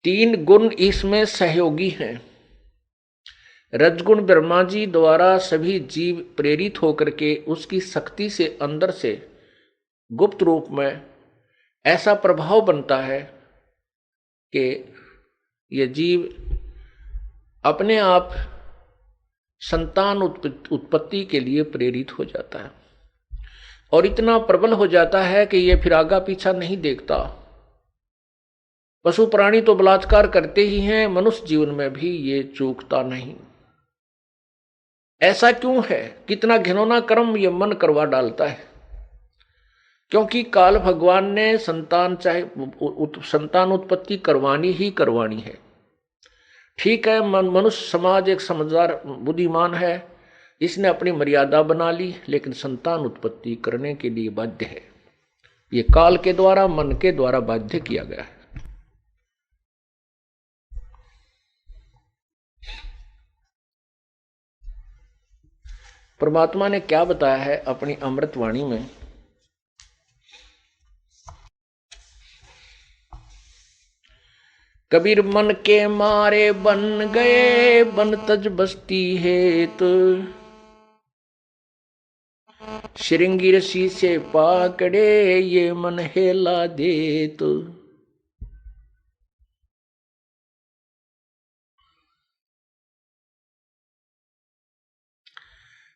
तीन गुण इसमें सहयोगी हैं। रजगुण ब्रह्मा जी द्वारा सभी जीव प्रेरित होकर के उसकी शक्ति से अंदर से गुप्त रूप में ऐसा प्रभाव बनता है कि ये जीव अपने आप संतान उत्पत्ति के लिए प्रेरित हो जाता है और इतना प्रबल हो जाता है कि ये फिर आगा पीछा नहीं देखता। पशु प्राणी तो बलात्कार करते ही हैं, मनुष्य जीवन में भी ये चूकता नहीं। ऐसा क्यों है? कितना घिनौना कर्म ये मन करवा डालता है। क्योंकि काल भगवान ने संतान संतान उत्पत्ति करवानी ही करवानी है। ठीक है, मनुष्य समाज एक समझदार बुद्धिमान है, इसने अपनी मर्यादा बना ली, लेकिन संतान उत्पत्ति करने के लिए बाध्य है। ये काल के द्वारा, मन के द्वारा बाध्य किया गया है। परमात्मा ने क्या बताया है अपनी अमृतवाणी में? कबीर मन के मारे बन गए, बन तज बस्ती हेत, श्रृंगी रसी से पाकड़े, ये मन हेला देत।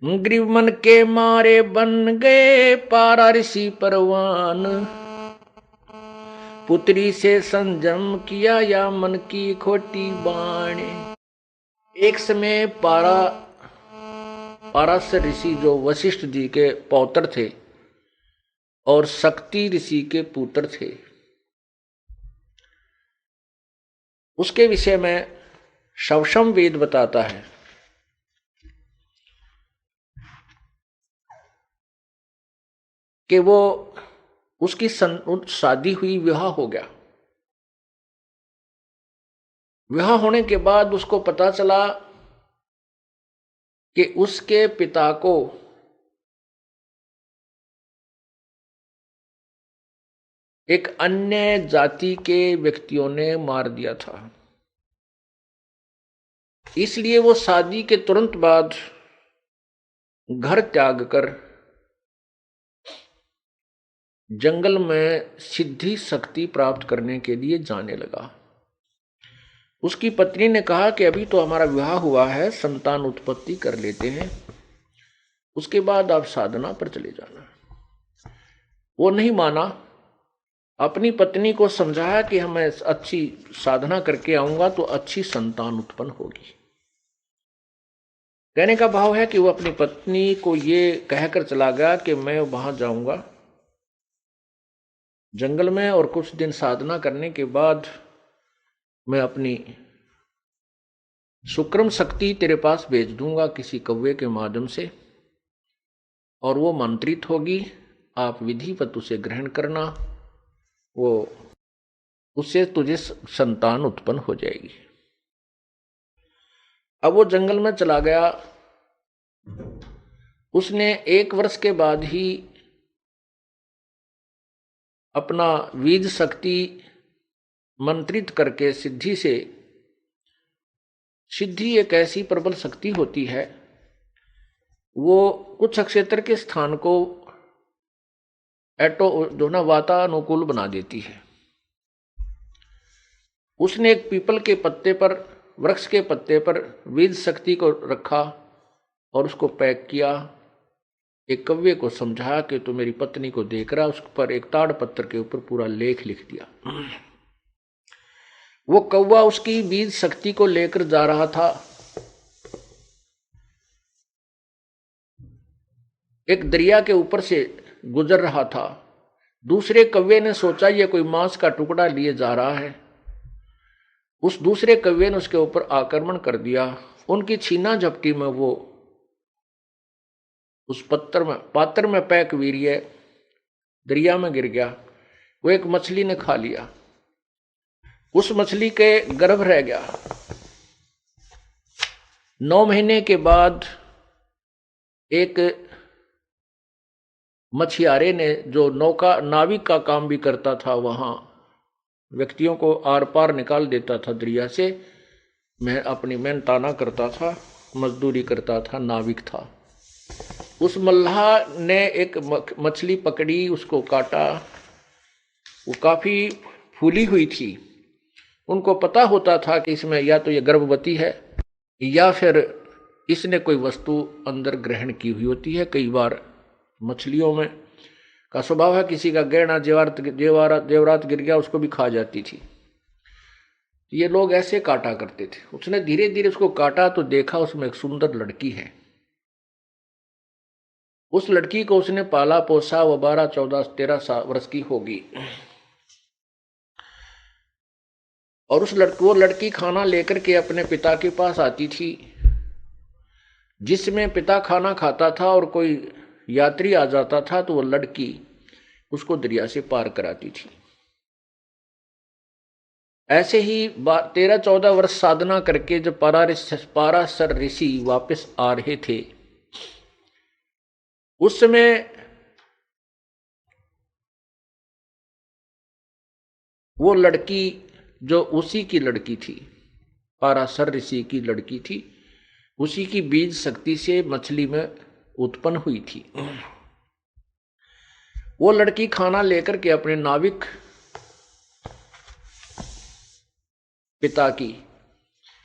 ग्रीव मन के मारे बन गए, पारा ऋषि परवान, पुत्री से संजम किया, या मन की खोटी बाणे। एक समय पाराशर ऋषि जो वशिष्ठ जी के पौत्र थे और शक्ति ऋषि के पुत्र थे, उसके विषय में शवशम वेद बताता है कि वो उसकी शादी हुई, विवाह हो गया। विवाह होने के बाद उसको पता चला कि उसके पिता को एक अन्य जाति के व्यक्तियों ने मार दिया था। इसलिए वो शादी के तुरंत बाद घर त्याग कर जंगल में सिद्धि शक्ति प्राप्त करने के लिए जाने लगा। उसकी पत्नी ने कहा कि अभी तो हमारा विवाह हुआ है, संतान उत्पत्ति कर लेते हैं, उसके बाद आप साधना पर चले जाना। वो नहीं माना। अपनी पत्नी को समझाया कि मैं अच्छी साधना करके आऊंगा तो अच्छी संतान उत्पन्न होगी। कहने का भाव है कि वो अपनी पत्नी को ये कहकर चला गया कि मैं वहां जाऊंगा जंगल में और कुछ दिन साधना करने के बाद मैं अपनी सुक्रम शक्ति तेरे पास भेज दूंगा किसी कौवे के माध्यम से, और वो मंत्रित होगी, आप विधिवत उसे ग्रहण करना, वो उससे तुझे संतान उत्पन्न हो जाएगी। अब वो जंगल में चला गया। उसने 1 वर्ष के बाद ही अपना बीज शक्ति मंत्रित करके सिद्धि एक ऐसी प्रबल शक्ति होती है, वो कुछ क्षेत्र के स्थान को जो ना वातानुकूल बना देती है। उसने एक पीपल के पत्ते पर, वृक्ष के पत्ते पर बीज शक्ति को रखा और उसको पैक किया। एक कव्वे को समझाया कि तू मेरी पत्नी को देख रहा, उस पर एक ताड़ पत्थर के ऊपर पूरा लेख लिख दिया। वो कौवा उसकी बीज शक्ति को लेकर जा रहा था। एक दरिया के ऊपर से गुजर रहा था। दूसरे कौवे ने सोचा ये कोई मांस का टुकड़ा लिए जा रहा है। उस दूसरे कौवे ने उसके ऊपर आक्रमण कर दिया। उनकी छीना झपटी में वो उस पात्र में पैक वीर्य दरिया में गिर गया। वो एक मछली ने खा लिया। उस मछली के गर्भ रह गया। 9 महीने के बाद एक मछियारे ने, जो नाविक का काम भी करता था, वहां व्यक्तियों को आर पार निकाल देता था दरिया से। मैं अपनी मेहनताना करता था, मजदूरी करता था, नाविक था। उस मल्लाह ने एक मछली पकड़ी, उसको काटा, वो काफी फूली हुई थी। उनको पता होता था कि इसमें या तो ये गर्भवती है या फिर इसने कोई वस्तु अंदर ग्रहण की हुई होती है। कई बार मछलियों में का स्वभाव है, किसी का गहना जेवरात गिर गया उसको भी खा जाती थी। ये लोग ऐसे काटा करते थे। उसने धीरे धीरे उसको काटा तो देखा उसमें एक सुंदर लड़की है। उस लड़की को उसने पाला पोसा, वो 12, 14, 13 वर्ष की होगी। और वो लड़की खाना लेकर के अपने पिता के पास आती थी। जिसमें पिता खाना खाता था और कोई यात्री आ जाता था तो वो लड़की उसको दरिया से पार कराती थी। ऐसे ही 13-14 वर्ष साधना करके जब पाराशर ऋषि वापस आ रहे थे, उस समय वो लड़की जो उसी की लड़की थी, पाराशर ऋषि की लड़की थी, उसी की बीज शक्ति से मछली में उत्पन्न हुई थी। वो लड़की खाना लेकर के अपने नाविक पिता की,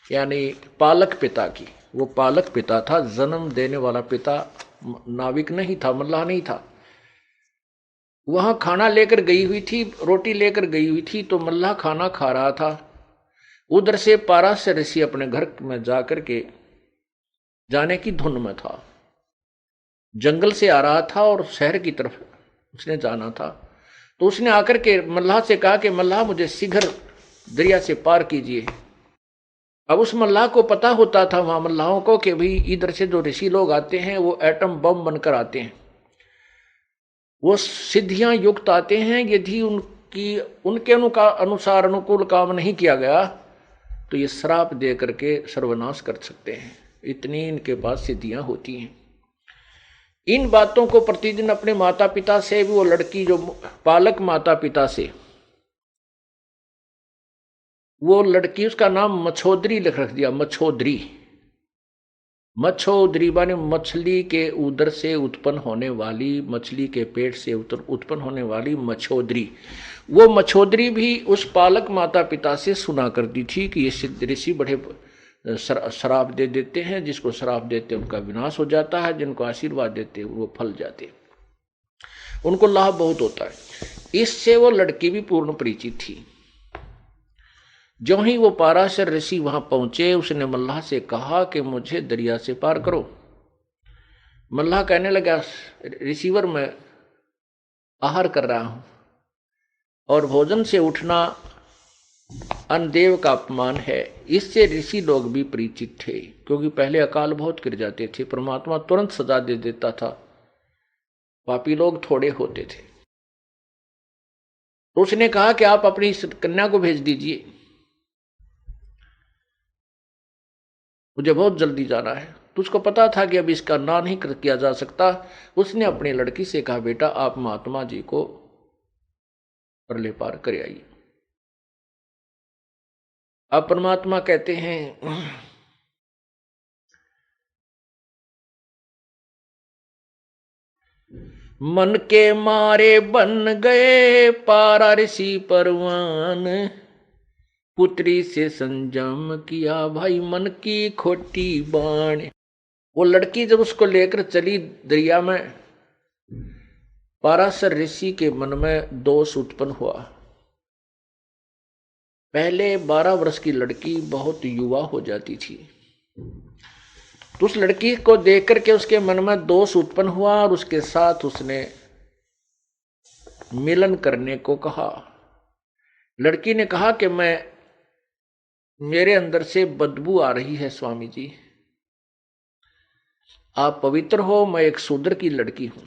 यानी पालक पिता की, वो पालक पिता था, जन्म देने वाला पिता नाविक नहीं था, मल्लाह नहीं था, वहां खाना लेकर गई हुई थी, रोटी लेकर गई हुई थी। तो मल्लाह खाना खा रहा था। उधर से पाराशर ऋषि अपने घर में जाकर के जाने की धुन में था। जंगल से आ रहा था और शहर की तरफ उसने जाना था। तो उसने आकर के मल्लाह से कहा कि मल्लाह मुझे शीघ्र दरिया से पार कीजिए। अब उस मल्लाह को पता होता था वहां मल्लाहों को कि भाई इधर से जो ऋषि लोग आते हैं वो एटम बम बनकर आते हैं, वो सिद्धियां युक्त आते हैं। यदि उनके अनुसार अनुकूल काम नहीं किया गया तो ये श्राप दे करके सर्वनाश कर सकते हैं। इतनी इनके पास सिद्धियां होती हैं। इन बातों को प्रतिदिन अपने माता पिता से भी, वो लड़की जो पालक माता पिता से, वो लड़की, उसका नाम मछोदरी रख दिया। मछोदरी माने मछली के उदर से उत्पन्न होने वाली, मछली के पेट से उत्पन्न होने वाली मछोदरी। वो मछोदरी भी उस पालक माता पिता से सुना करती थी कि ये सिद्ध ऋषि बड़े श्राप दे देते हैं, जिसको श्राप देते उनका विनाश हो जाता है, जिनको आशीर्वाद देते वो फल जाते, उनको लाभ बहुत होता है। इससे वो लड़की भी पूर्ण परिचित थी। जो ही वो पाराशर ऋषि वहां पहुंचे, उसने मल्लाह से कहा कि मुझे दरिया से पार करो। मल्लाह कहने लगा, रिसीवर मैं आहार कर रहा हूं और भोजन से उठना अनदेव का अपमान है। इससे ऋषि लोग भी परिचित थे, क्योंकि पहले अकाल बहुत गिर जाते थे, परमात्मा तुरंत सजा दे देता था, पापी लोग थोड़े होते थे। तो उसने कहा कि आप अपनी कन्या को भेज दीजिए, मुझे बहुत जल्दी जाना है। तो उसको पता था कि अब इसका ना नहीं किया जा सकता। उसने अपनी लड़की से कहा, बेटा आप महात्मा जी को परले पार कर आइए। अब परमात्मा कहते हैं, मन के मारे बन गए पारा ऋषि परवान, पुत्री से संजम किया भाई मन की खोटी बाण। वो लड़की जब उसको लेकर चली दरिया में, पाराशर ऋषि के मन में दोष उत्पन्न हुआ। पहले 12 वर्ष की लड़की बहुत युवा हो जाती थी, तो उस लड़की को देख करके उसके मन में दोष उत्पन्न हुआ और उसके साथ उसने मिलन करने को कहा। लड़की ने कहा कि मेरे अंदर से बदबू आ रही है स्वामी जी, आप पवित्र हो, मैं एक शूद्र की लड़की हूं,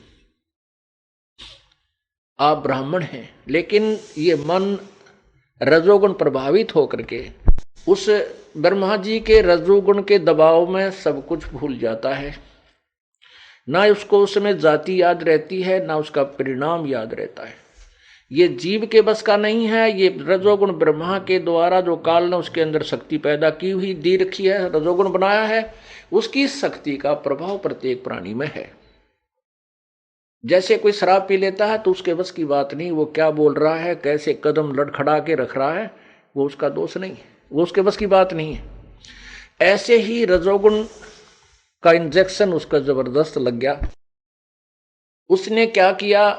आप ब्राह्मण हैं। लेकिन ये मन रजोगुण प्रभावित होकर के उस ब्रह्मा जी के रजोगुण के दबाव में सब कुछ भूल जाता है। ना उसको उसमें जाति याद रहती है, ना उसका परिणाम याद रहता है। ये जीव के बस का नहीं है। ये रजोगुण ब्रह्मा के द्वारा जो काल ने उसके अंदर शक्ति पैदा की हुई दी रखी है, रजोगुण बनाया है, उसकी शक्ति का प्रभाव प्रत्येक प्राणी में है। जैसे कोई शराब पी लेता है तो उसके बस की बात नहीं, वो क्या बोल रहा है, कैसे कदम लड़खड़ा के रख रहा है, वो उसका दोष नहीं है, वो उसके बस की बात नहीं है। ऐसे ही रजोगुण का इंजेक्शन उसका जबरदस्त लग गया। उसने क्या किया,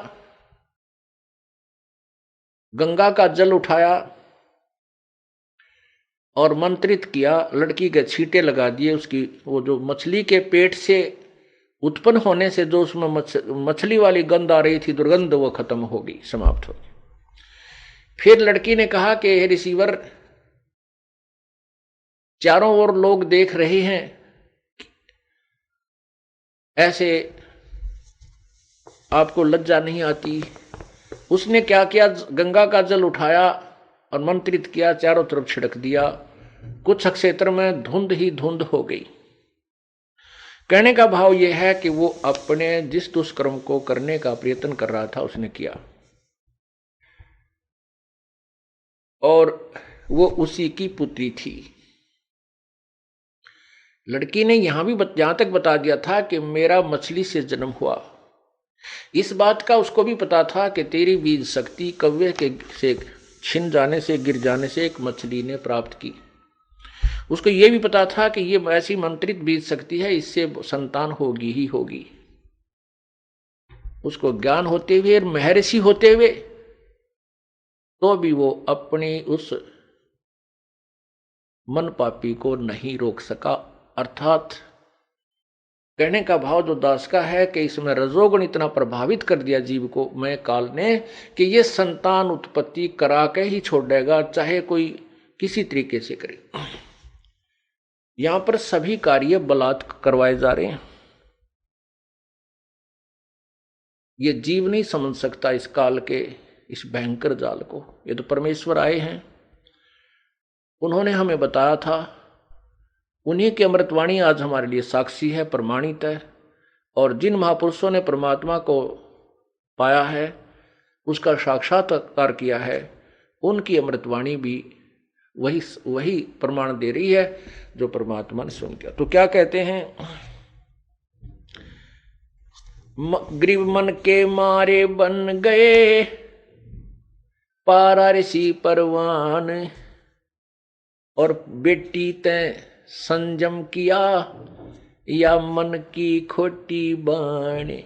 गंगा का जल उठाया और मंत्रित किया, लड़की के छींटे लगा दिए। उसकी वो जो मछली के पेट से उत्पन्न होने से जो उसमें मछली वाली गंध आ रही थी, दुर्गंध, वो खत्म हो गई, समाप्त हो गई। फिर लड़की ने कहा कि हे रिसीवर, चारों ओर लोग देख रहे हैं, ऐसे आपको लज्जा नहीं आती? उसने क्या किया, गंगा का जल उठाया और मंत्रित किया, चारों तरफ छिड़क दिया। कुछ क्षेत्र में धुंध ही धुंध हो गई। कहने का भाव यह है कि वो अपने जिस दुष्कर्म को करने का प्रयत्न कर रहा था उसने किया, और वो उसी की पुत्री थी। लड़की ने यहां भी यहां तक बता दिया था कि मेरा मछली से जन्म हुआ। इस बात का उसको भी पता था कि तेरी बीज शक्ति कव्वे के से छिन जाने से, गिर जाने से एक मछली ने प्राप्त की। उसको यह भी पता था कि ये ऐसी मंत्रित बीज शक्ति है, इससे संतान होगी ही होगी। उसको ज्ञान होते हुए और महर्षि होते हुए तो भी वो अपनी उस मन पापी को नहीं रोक सका। अर्थात कहने का भाव जो दास का है कि इसमें रजोगुण इतना प्रभावित कर दिया जीव को मैं काल ने कि ये संतान उत्पत्ति करा के ही छोड़ेगा, चाहे कोई किसी तरीके से करे। यहां पर सभी कार्य बलात् करवाए जा रहे हैं। ये जीव नहीं समझ सकता इस काल के इस भयंकर जाल को। ये तो परमेश्वर आए हैं, उन्होंने हमें बताया था, उन्हीं की अमृतवाणी आज हमारे लिए साक्षी है, प्रमाणित है। और जिन महापुरुषों ने परमात्मा को पाया है, उसका साक्षात्कार किया है, उनकी अमृतवाणी भी वही प्रमाण दे रही है जो परमात्मा ने सुन किया। तो क्या कहते हैं, ग्रीव मन के मारे बन गए पारा ऋषि परवान, और बेटी तैं संयम किया या मन की खोटी बाणे।